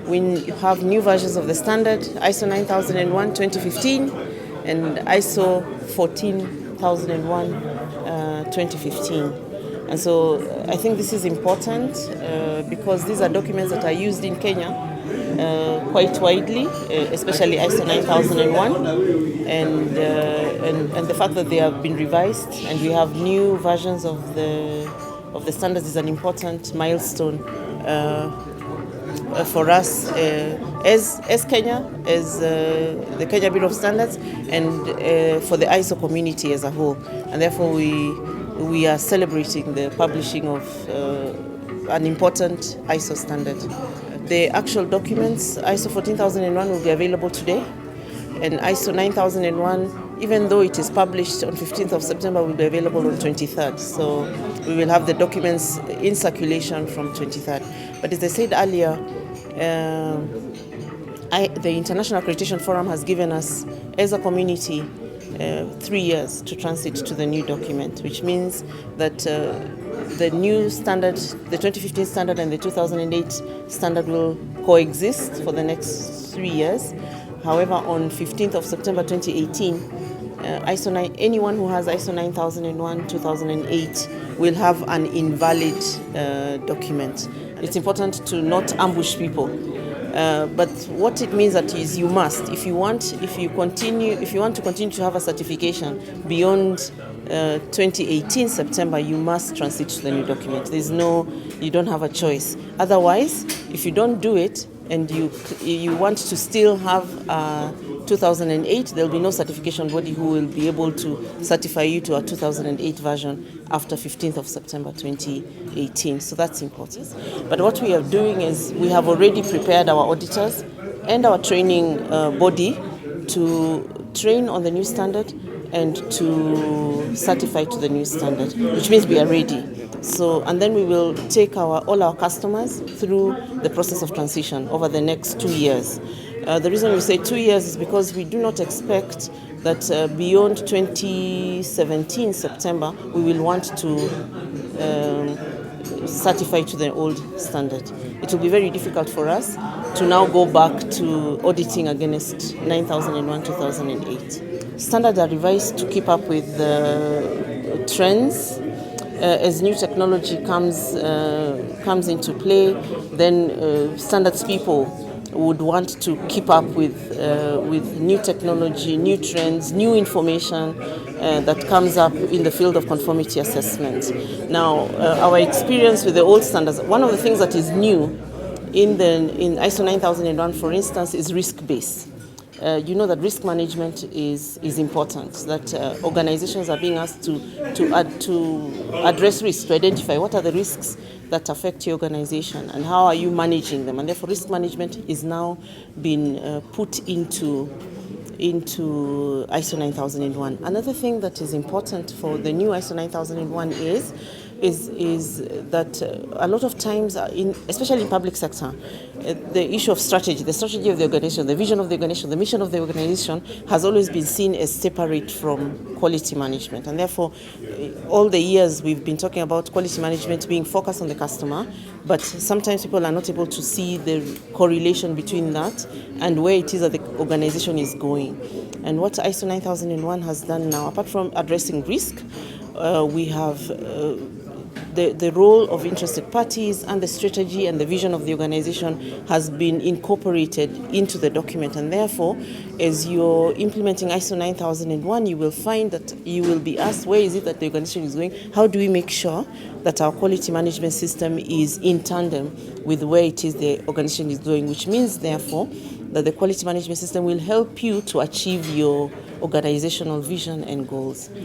we have new versions of the standard, ISO 9001 2015 and ISO 14001 2015. And so I think this is important because these are documents that are used in Kenya quite widely, especially ISO 9001, and the fact that they have been revised and we have new versions of the standards is an important milestone for us as Kenya, as the Kenya Bureau of Standards, and for the ISO community as a whole. And therefore we are celebrating the publishing of an important ISO standard. The actual documents, ISO 14001 will be available today, and ISO 9001, even though it is published on 15th of September, will be available on 23rd. So we will have the documents in circulation from 23rd. But as I said earlier, the International Accreditation Forum has given us, as a community, 3 years to transit to the new document, which means that the new standard, the 2015 standard and the 2008 standard will coexist for the next 3 years. However, on 15th of September 2018, anyone who has ISO 9001 2008 will have an invalid document. It's important to not ambush people. But what it means that is you must, if you want to continue to have a certification beyond 2018 September, you must transit to the new document. You don't have a choice. Otherwise, if you don't do it and you want to still have 2008, there will be no certification body who will be able to certify you to a 2008 version after 15th of September 2018. So that's important. But what we are doing is we have already prepared our auditors and our training body to train on the new standard and to certify to the new standard, which means we are ready. So, and then we will take all our customers through the process of transition over the next 2 years. The reason we say 2 years is because we do not expect that beyond 2017 September we will want to certify to the old standard. It will be very difficult for us to now go back to auditing against 9001 2008. Standards are revised to keep up with trends. As new technology comes into play, then standards people would want to keep up with new technology, new trends, new information that comes up in the field of conformity assessment. Now, our experience with the old standards, one of the things that is new in ISO 9001, for instance, is risk-based. You know that risk management is important, that organizations are being asked to address risks, to identify what are the risks that affect your organization and how are you managing them. And therefore risk management is now been put into ISO 9001. Another thing that is important for the new ISO 9001 is that a lot of times, especially in public sector, the issue of strategy, the strategy of the organization, the vision of the organization, the mission of the organization has always been seen as separate from quality management. And therefore, all the years we've been talking about quality management being focused on the customer, but sometimes people are not able to see the correlation between that and where it is that the organization is going. And what ISO 9001 has done now, apart from addressing risk, we have the role of interested parties and the strategy and the vision of the organization has been incorporated into the document. And therefore, as you're implementing ISO 9001, you will find that you will be asked, where is it that the organization is going? How do we make sure that our quality management system is in tandem with where it is the organization is going? Which means, therefore, that the quality management system will help you to achieve your organizational vision and goals.